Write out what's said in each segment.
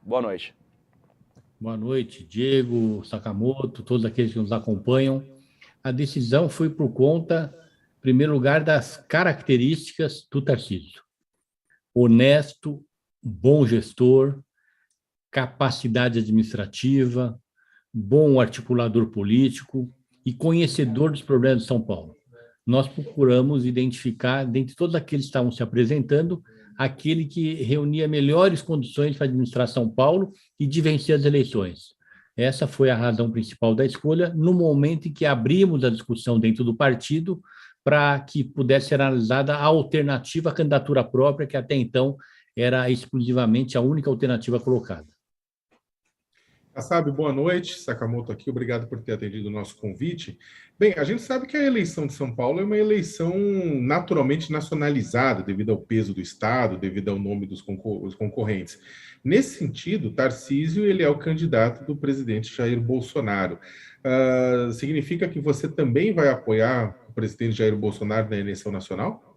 Boa noite. Boa noite, Diego, Sakamoto, todos aqueles que nos acompanham. A decisão foi por conta, em primeiro lugar, das características do Tarcísio. Honesto, bom gestor, capacidade administrativa, bom articulador político e conhecedor dos problemas de São Paulo. Nós procuramos identificar, dentre todos aqueles que estavam se apresentando, aquele que reunia melhores condições para administrar São Paulo e de vencer as eleições. Essa foi a razão principal da escolha, no momento em que abrimos a discussão dentro do partido para que pudesse ser analisada a alternativa à candidatura própria, que até então era exclusivamente a única alternativa colocada. Kassab, boa noite. Sakamoto aqui, obrigado por ter atendido o nosso convite. Bem, a gente sabe que a eleição de São Paulo é uma eleição naturalmente nacionalizada, devido ao peso do Estado, devido ao nome dos concorrentes. Nesse sentido, Tarcísio ele é o candidato do presidente Jair Bolsonaro. Significa que você também vai apoiar o presidente Jair Bolsonaro na eleição nacional?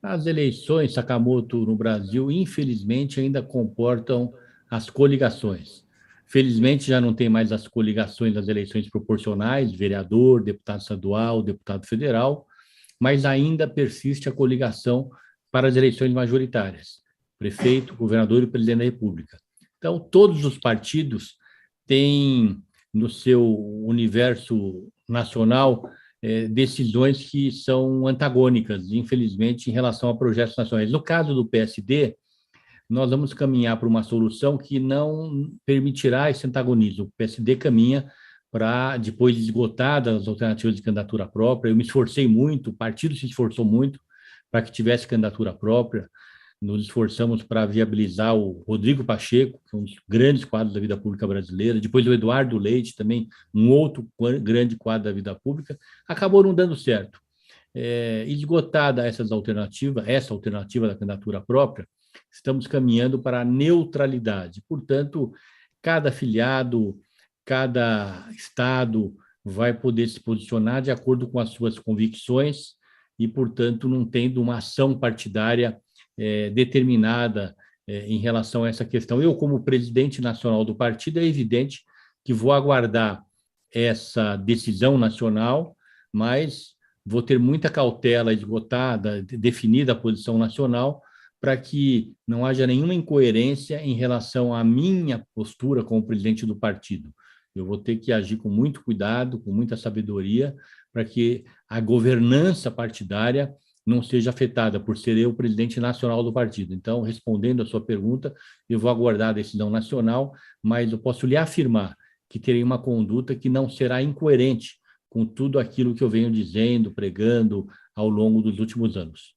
As eleições, Sakamoto, no Brasil, infelizmente, ainda comportam as coligações. Felizmente, já não tem mais as coligações das eleições proporcionais, vereador, deputado estadual, deputado federal, mas ainda persiste a coligação para as eleições majoritárias, prefeito, governador e presidente da República. Então, todos os partidos têm no seu universo nacional decisões que são antagônicas, infelizmente, em relação a projetos nacionais. No caso do PSD, nós vamos caminhar para uma solução que não permitirá esse antagonismo. O PSD caminha para, depois de esgotadas as alternativas de candidatura própria, eu me esforcei muito, o partido se esforçou muito para que tivesse candidatura própria, nos esforçamos para viabilizar o Rodrigo Pacheco, que é um dos grandes quadros da vida pública brasileira, depois o Eduardo Leite, também um outro grande quadro da vida pública, acabou não dando certo. Esgotada essa alternativa da candidatura própria, estamos caminhando para a neutralidade. Portanto, cada afiliado, cada estado vai poder se posicionar de acordo com as suas convicções e, portanto, não tendo uma ação partidária determinada em relação a essa questão. Eu, como presidente nacional do partido, é evidente que vou aguardar essa decisão nacional, mas vou ter muita cautela esgotada, definida a posição nacional, para que não haja nenhuma incoerência em relação à minha postura como presidente do partido. Eu vou ter que agir com muito cuidado, com muita sabedoria, para que a governança partidária não seja afetada por ser eu o presidente nacional do partido. Então, respondendo a sua pergunta, eu vou aguardar a decisão nacional, mas eu posso lhe afirmar que terei uma conduta que não será incoerente com tudo aquilo que eu venho dizendo, pregando ao longo dos últimos anos.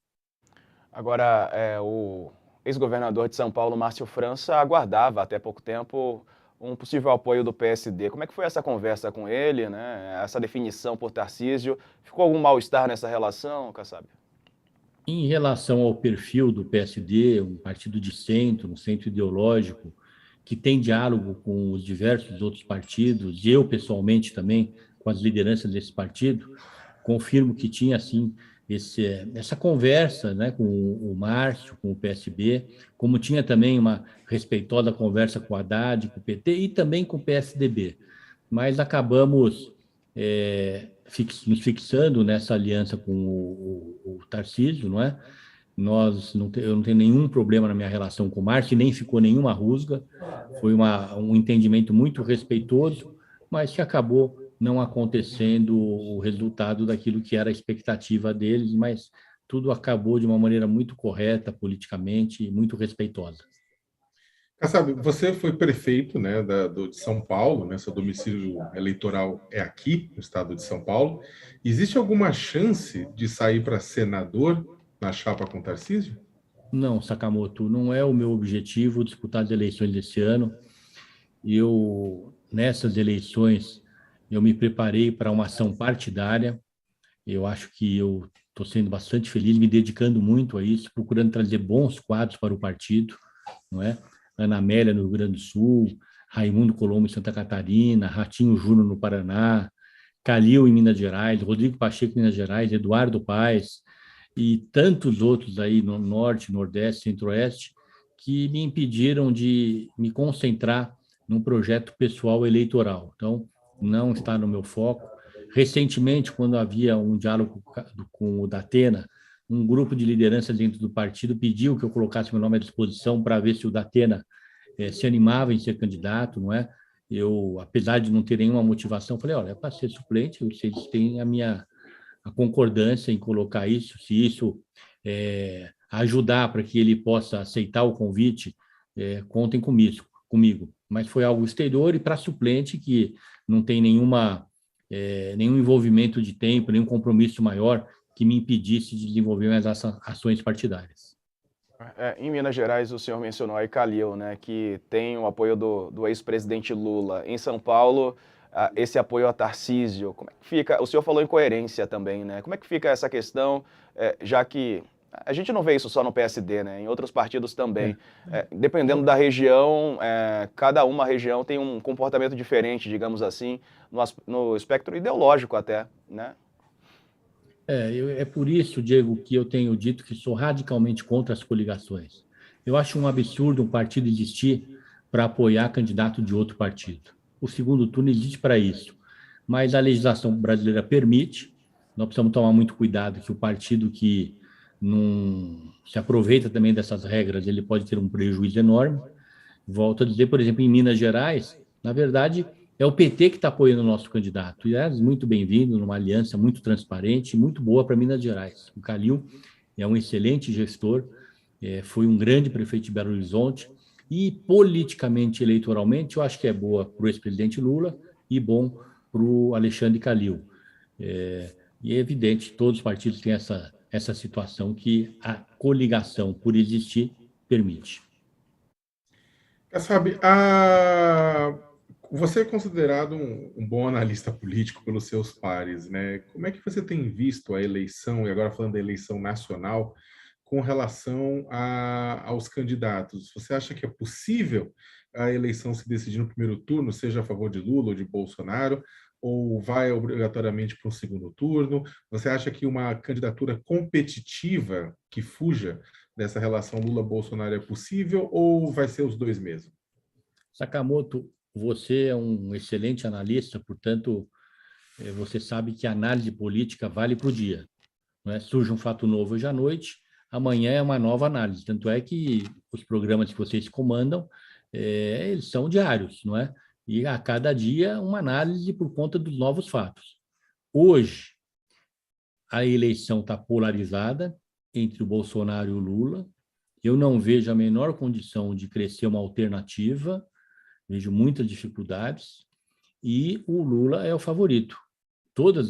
Agora, o ex-governador de São Paulo, Márcio França, aguardava até pouco tempo um possível apoio do PSD. Como é que foi essa conversa com ele, né? Essa definição por Tarcísio? Ficou algum mal-estar nessa relação, Kassab? Em relação ao perfil do PSD, um partido de centro, um centro ideológico, que tem diálogo com os diversos outros partidos, e eu pessoalmente também, com as lideranças desse partido, confirmo que tinha, sim, essa conversa, né, com o Márcio, com o PSB, como tinha também uma respeitosa conversa com o Haddad, com o PT e também com o PSDB. Mas acabamos nos fixando nessa aliança com o Tarcísio, não é? Eu não tenho nenhum problema na minha relação com o Márcio, nem ficou nenhuma rusga, foi um entendimento muito respeitoso, mas que acabou não acontecendo o resultado daquilo que era a expectativa deles, mas tudo acabou de uma maneira muito correta, politicamente, e muito respeitosa. Kassab, você foi prefeito, né, de São Paulo, né, seu domicílio eleitoral é aqui, no estado de São Paulo. Existe alguma chance de sair para senador na chapa com Tarcísio? Não, Sakamoto, não é o meu objetivo disputar as eleições desse ano. Nessas eleições, eu me preparei para uma ação partidária. Eu acho que eu estou sendo bastante feliz, me dedicando muito a isso, procurando trazer bons quadros para o partido, não é? Ana Amélia no Rio Grande do Sul, Raimundo Colombo em Santa Catarina, Ratinho Júnior no Paraná, Calil em Minas Gerais, Rodrigo Pacheco em Minas Gerais, Eduardo Paes e tantos outros aí no Norte, Nordeste, Centro-Oeste, que me impediram de me concentrar num projeto pessoal eleitoral. Então, não está no meu foco. Recentemente, quando havia um diálogo com o Datena, um grupo de liderança dentro do partido pediu que eu colocasse meu nome à disposição para ver se o Datena se animava em ser candidato, não é? Eu, apesar de não ter nenhuma motivação, falei, olha, é para ser suplente, vocês têm a concordância em colocar isso, se isso ajudar para que ele possa aceitar o convite, contem comigo. Mas foi algo exterior e para suplente que não tem nenhum envolvimento de tempo, nenhum compromisso maior que me impedisse de desenvolver mais ações partidárias. Em Minas Gerais, o senhor mencionou aí Calil, né, que tem o apoio do ex-presidente Lula. Em São Paulo, esse apoio a Tarcísio, como é que fica? O senhor falou em coerência também, né? Como é que fica essa questão, já que a gente não vê isso só no PSD, né? Em outros partidos também. Dependendo da região, cada uma região tem um comportamento diferente, digamos assim, no espectro ideológico até, né? É por isso, Diego, que eu tenho dito que sou radicalmente contra as coligações. Eu acho um absurdo um partido existir para apoiar candidato de outro partido. O segundo turno existe para isso, mas a legislação brasileira permite. Nós precisamos tomar muito cuidado que o partido que não se aproveita também dessas regras, ele pode ter um prejuízo enorme. Volto a dizer, por exemplo, em Minas Gerais, na verdade, é o PT que está apoiando o nosso candidato. E é muito bem-vindo, numa aliança muito transparente, muito boa para Minas Gerais. O Calil é um excelente gestor, foi um grande prefeito de Belo Horizonte, e politicamente, eleitoralmente, eu acho que é boa para o ex-presidente Lula e bom para o Alexandre Calil. E é evidente, todos os partidos têm essa situação que a coligação, por existir, permite. Sabe, você é considerado um bom analista político pelos seus pares, né? Como é que você tem visto a eleição, e agora falando da eleição nacional, com relação aos candidatos? Você acha que é possível a eleição se decidir no primeiro turno, seja a favor de Lula ou de Bolsonaro, ou vai obrigatoriamente para um segundo turno? Você acha que uma candidatura competitiva que fuja dessa relação Lula-Bolsonaro é possível, ou vai ser os dois mesmo? Sakamoto, você é um excelente analista, portanto, você sabe que a análise política vale para o dia. Não é? Surge um fato novo hoje à noite, amanhã é uma nova análise. Tanto é que os programas que vocês comandam, eles são diários, não é? E a cada dia uma análise por conta dos novos fatos. Hoje, a eleição está polarizada entre o Bolsonaro e o Lula. Eu não vejo a menor condição de crescer uma alternativa, vejo muitas dificuldades, e o Lula é o favorito.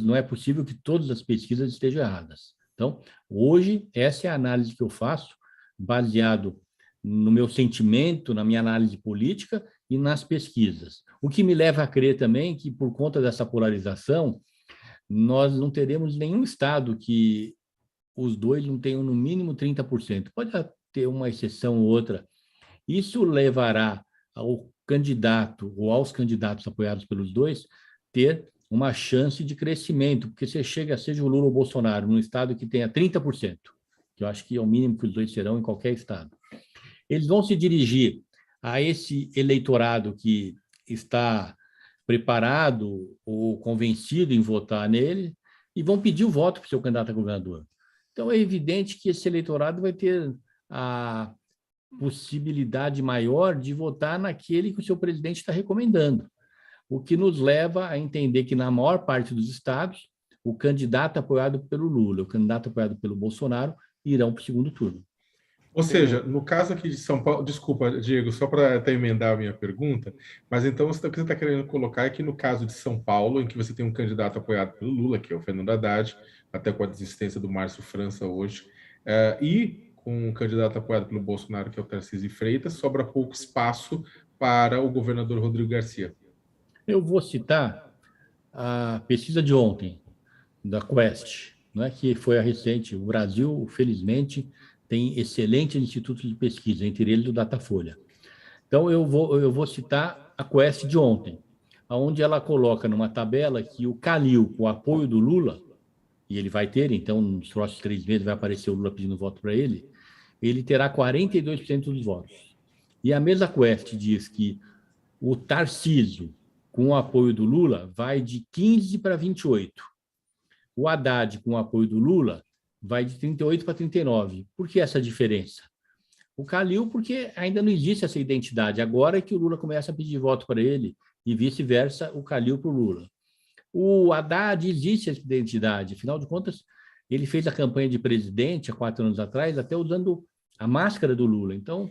Não é possível que todas as pesquisas estejam erradas. Então, hoje, essa é a análise que eu faço, baseado no meu sentimento, na minha análise política e nas pesquisas. O que me leva a crer também que, por conta dessa polarização, nós não teremos nenhum estado que os dois não tenham no mínimo 30%. Pode ter uma exceção ou outra. Isso levará ao candidato ou aos candidatos apoiados pelos dois ter uma chance de crescimento, porque você chega, seja o Lula ou o Bolsonaro, num estado que tenha 30%, que eu acho que é o mínimo que os dois serão em qualquer estado. Eles vão se dirigir a esse eleitorado que está preparado ou convencido em votar nele e vão pedir o voto para o seu candidato a governador. Então, é evidente que esse eleitorado vai ter a possibilidade maior de votar naquele que o seu presidente está recomendando, o que nos leva a entender que, na maior parte dos estados, o candidato apoiado pelo Lula, o candidato apoiado pelo Bolsonaro, irão para o segundo turno. Ou seja, no caso aqui de São Paulo, desculpa, Diego, só para até emendar a minha pergunta, mas então o que você está querendo colocar é que no caso de São Paulo, em que você tem um candidato apoiado pelo Lula, que é o Fernando Haddad, até com a desistência do Márcio França hoje, e com um candidato apoiado pelo Bolsonaro, que é o Tarcísio Freitas, sobra pouco espaço para o governador Rodrigo Garcia. Eu vou citar a pesquisa de ontem, da Quest, né, que foi a recente. O Brasil, felizmente, tem excelentes institutos de pesquisa, entre eles o Datafolha. Então, eu vou citar a Quest de ontem, onde ela coloca numa tabela que o Calil, com o apoio do Lula, e ele vai ter, então, nos próximos 3 meses vai aparecer o Lula pedindo voto para ele terá 42% dos votos. E a mesa Quest diz que o Tarcísio, com o apoio do Lula, vai de 15 para 28. O Haddad, com o apoio do Lula, vai de 38 para 39. Por que essa diferença? O Calil, porque ainda não existe essa identidade. Agora é que o Lula começa a pedir voto para ele e vice-versa, o Calil para o Lula. O Haddad, existe essa identidade. Afinal de contas, ele fez a campanha de presidente há 4 anos atrás, até usando a máscara do Lula. Então,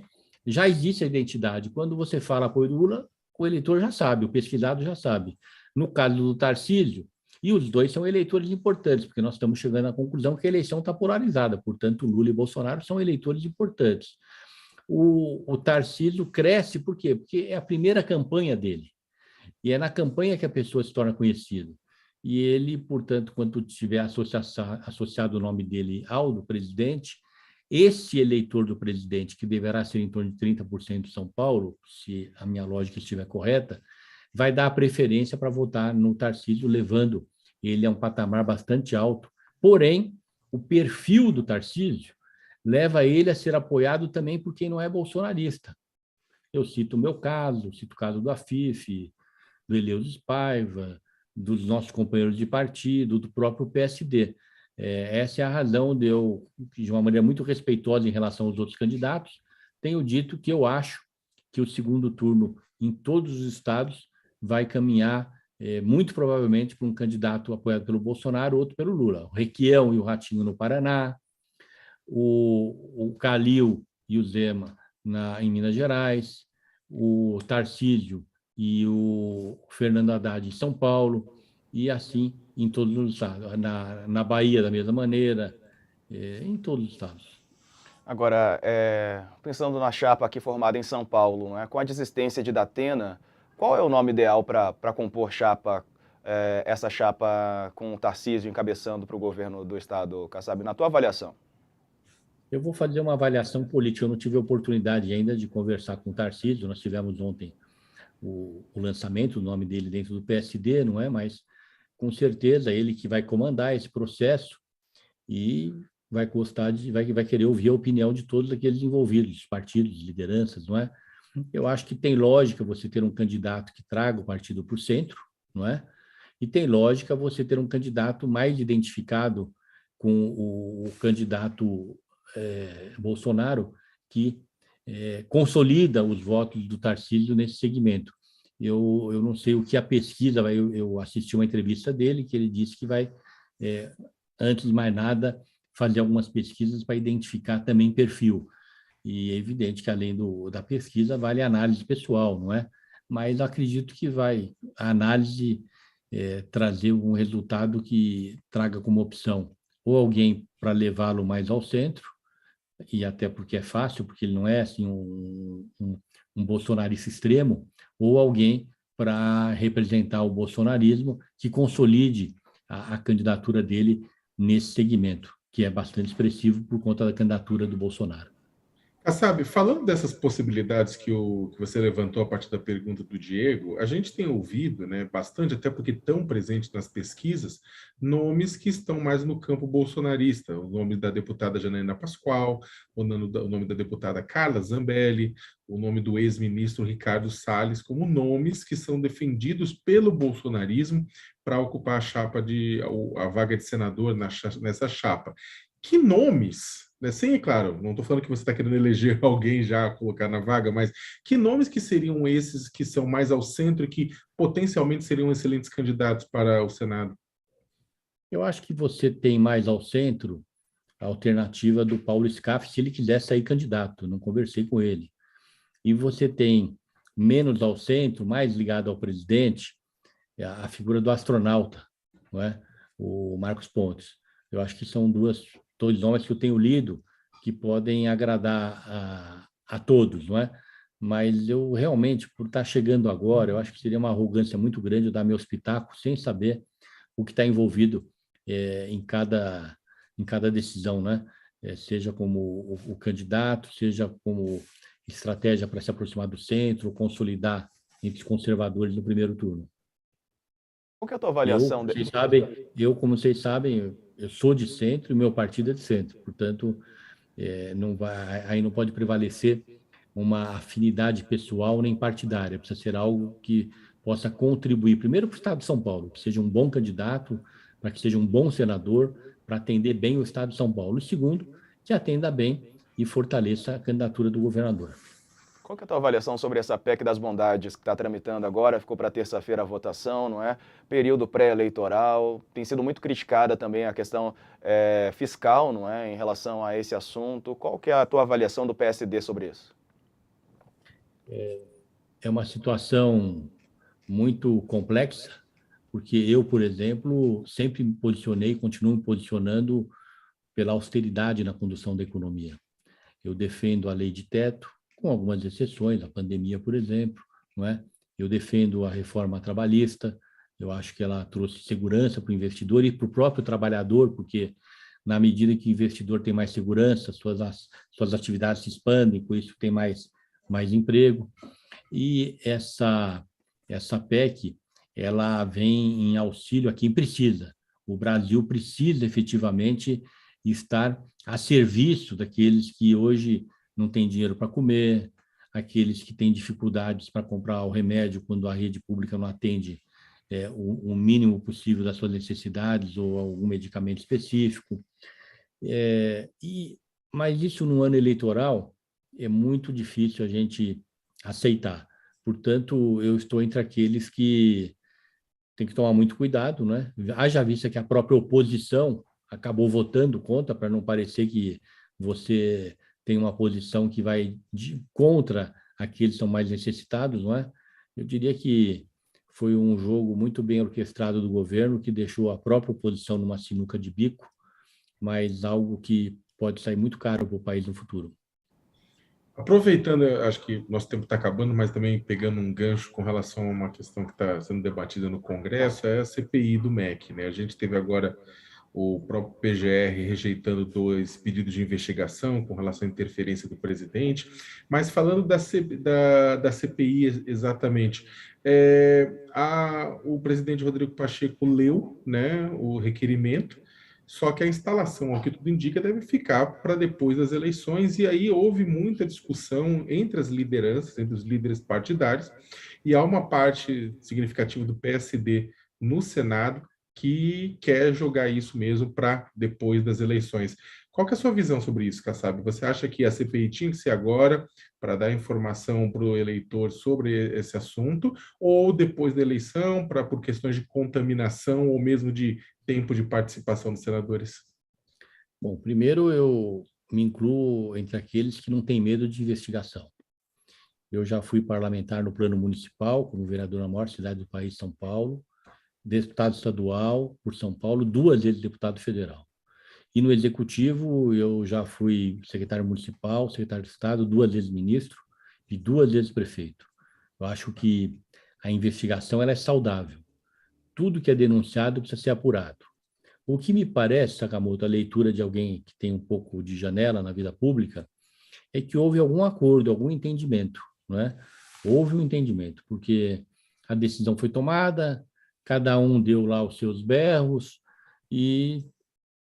já existe a identidade. Quando você fala apoio do Lula, o eleitor já sabe, o pesquisado já sabe. No caso do Tarcísio, e os dois são eleitores importantes, porque nós estamos chegando à conclusão que a eleição está polarizada, portanto, Lula e Bolsonaro são eleitores importantes. O Tarcísio cresce, por quê? Porque é a primeira campanha dele, e é na campanha que a pessoa se torna conhecida. E ele, portanto, quando tiver associado o nome dele ao do presidente, esse eleitor do presidente, que deverá ser em torno de 30% de São Paulo, se a minha lógica estiver correta, vai dar a preferência para votar no Tarcísio, levando ele a um patamar bastante alto. Porém, o perfil do Tarcísio leva ele a ser apoiado também por quem não é bolsonarista. Eu cito o meu caso, cito o caso do Afif, do Eleusis Paiva, dos nossos companheiros de partido, do próprio PSD. Essa é a razão de eu, de uma maneira muito respeitosa em relação aos outros candidatos, tenho dito que eu acho que o segundo turno em todos os estados vai caminhar muito provavelmente para um candidato apoiado pelo Bolsonaro, outro pelo Lula. O Requião e o Ratinho no Paraná, o Calil e o Zema em Minas Gerais, o Tarcísio e o Fernando Haddad em São Paulo, e assim em todos os estados. Na Bahia, da mesma maneira, em todos os estados. Agora, pensando na chapa aqui formada em São Paulo, né, com a desistência de Datena, qual é o nome ideal para compor essa chapa com o Tarcísio encabeçando para o governo do estado, Kassab, na tua avaliação? Eu vou fazer uma avaliação política. Eu não tive a oportunidade ainda de conversar com o Tarcísio. Nós tivemos ontem o lançamento do nome dele dentro do PSD, não é? Mas, com certeza, ele que vai comandar esse processo e vai querer ouvir a opinião de todos aqueles envolvidos, partidos, lideranças, não é? Eu acho que tem lógica você ter um candidato que traga o partido para o centro, não é? E tem lógica você ter um candidato mais identificado com o candidato Bolsonaro, que consolida os votos do Tarcísio nesse segmento. Eu não sei o que a pesquisa vai. Eu assisti uma entrevista dele que ele disse que vai, antes de mais nada, fazer algumas pesquisas para identificar também perfil. E é evidente que, além da pesquisa, vale a análise pessoal, não é? Mas acredito que a análise trazer um resultado que traga como opção ou alguém para levá-lo mais ao centro, e até porque é fácil, porque ele não é assim um bolsonarista extremo, ou alguém para representar o bolsonarismo que consolide a candidatura dele nesse segmento, que é bastante expressivo por conta da candidatura do Bolsonaro. Sabe, falando dessas possibilidades que você levantou a partir da pergunta do Diego, a gente tem ouvido, né, bastante, até porque estão presentes nas pesquisas, nomes que estão mais no campo bolsonarista. O nome da deputada Janaína Pascoal, o nome da deputada Carla Zambelli, o nome do ex-ministro Ricardo Salles, como nomes que são defendidos pelo bolsonarismo para ocupar a vaga de senador nessa chapa. Que nomes? Sim, é claro, não estou falando que você está querendo eleger alguém já, colocar na vaga, mas que nomes que seriam esses que são mais ao centro e que potencialmente seriam excelentes candidatos para o Senado? Eu acho que você tem mais ao centro a alternativa do Paulo Scaff, se ele quiser sair candidato, não conversei com ele. E você tem menos ao centro, mais ligado ao presidente, a figura do astronauta, não é? O Marcos Pontes. Eu acho que são dois nomes que eu tenho lido que podem agradar a todos, não é? Mas eu realmente, por estar chegando agora, eu acho que seria uma arrogância muito grande eu dar meu espetáculo sem saber o que está envolvido em cada decisão, né? Seja como o candidato, seja como estratégia para se aproximar do centro, consolidar entre os conservadores no primeiro turno. Qual que é a tua avaliação? Como vocês sabem, eu sou de centro e meu partido é de centro, portanto, aí não pode prevalecer uma afinidade pessoal nem partidária, precisa ser algo que possa contribuir, primeiro, para o Estado de São Paulo, que seja um bom candidato, para que seja um bom senador, para atender bem o Estado de São Paulo. E segundo, que atenda bem e fortaleça a candidatura do governador. Qual que é a tua avaliação sobre essa PEC das bondades que está tramitando agora? Ficou para terça-feira a votação, não é? Período pré-eleitoral. Tem sido muito criticada também a questão fiscal, não é? Em relação a esse assunto. Qual que é a tua avaliação do PSD sobre isso? É uma situação muito complexa, porque eu, por exemplo, sempre me posicionei e continuo me posicionando pela austeridade na condução da economia. Eu defendo a lei de teto, com algumas exceções, a pandemia, por exemplo, não é? Eu defendo a reforma trabalhista, eu acho que ela trouxe segurança para o investidor e para o próprio trabalhador, porque na medida que o investidor tem mais segurança, suas atividades se expandem, com isso tem mais emprego. E essa PEC, ela vem em auxílio a quem precisa. O Brasil precisa efetivamente estar a serviço daqueles que hoje não têm dinheiro para comer, aqueles que têm dificuldades para comprar o remédio quando a rede pública não atende o mínimo possível das suas necessidades ou algum medicamento específico. Mas isso no ano eleitoral é muito difícil a gente aceitar. Portanto, eu estou entre aqueles que tem que tomar muito cuidado, né? Haja vista que a própria oposição acabou votando contra, para não parecer que você tem uma posição que vai contra aqueles que são mais necessitados, não é? Eu diria que foi um jogo muito bem orquestrado do governo, que deixou a própria oposição numa sinuca de bico, mas algo que pode sair muito caro para o país no futuro. Aproveitando, acho que nosso tempo está acabando, mas também pegando um gancho com relação a uma questão que está sendo debatida no Congresso, é a CPI do MEC, né? A gente teve agora o próprio PGR rejeitando 2 pedidos de investigação com relação à interferência do presidente, mas falando da CPI exatamente, o presidente Rodrigo Pacheco leu, né, o requerimento, só que a instalação, ao que tudo indica, deve ficar para depois das eleições, e aí houve muita discussão entre as lideranças, entre os líderes partidários, e há uma parte significativa do PSD no Senado que quer jogar isso mesmo para depois das eleições. Qual que é a sua visão sobre isso, Kassab? Você acha que a CPI tinha que ser agora para dar informação para o eleitor sobre esse assunto, ou depois da eleição, por questões de contaminação ou mesmo de tempo de participação dos senadores? Bom, primeiro eu me incluo entre aqueles que não têm medo de investigação. Eu já fui parlamentar no plano municipal, como vereador na maior cidade do país, São Paulo, deputado estadual por São Paulo, 2 vezes deputado federal. E no executivo eu já fui secretário municipal, secretário de Estado, 2 vezes ministro e 2 vezes prefeito. Eu acho que a investigação ela é saudável. Tudo que é denunciado precisa ser apurado. O que me parece, Sakamoto, a leitura de alguém que tem um pouco de janela na vida pública, é que houve algum acordo, algum entendimento, não é? Houve um entendimento, porque a decisão foi tomada, cada um deu lá os seus berros e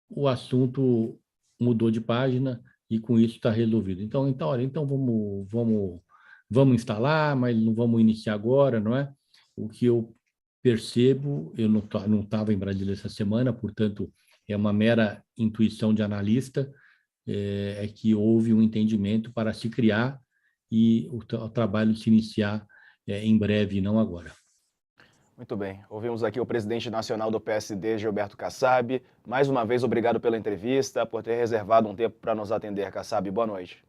o assunto mudou de página e com isso está resolvido. Então, olha, então vamos instalar, mas não vamos iniciar agora, não é? O que eu percebo, eu não estava em Brasília essa semana, portanto, é uma mera intuição de analista, é que houve um entendimento para se criar e o trabalho se iniciar em breve, não agora. Muito bem. Ouvimos aqui o presidente nacional do PSD, Gilberto Kassab. Mais uma vez, obrigado pela entrevista, por ter reservado um tempo para nos atender, Kassab. Boa noite.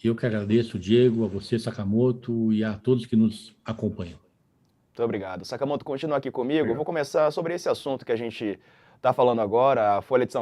Eu que agradeço, Diego, a você, Sakamoto, e a todos que nos acompanham. Muito obrigado. Sakamoto, continua aqui comigo. Eu vou começar sobre esse assunto que a gente está falando agora. A Folha de São Paulo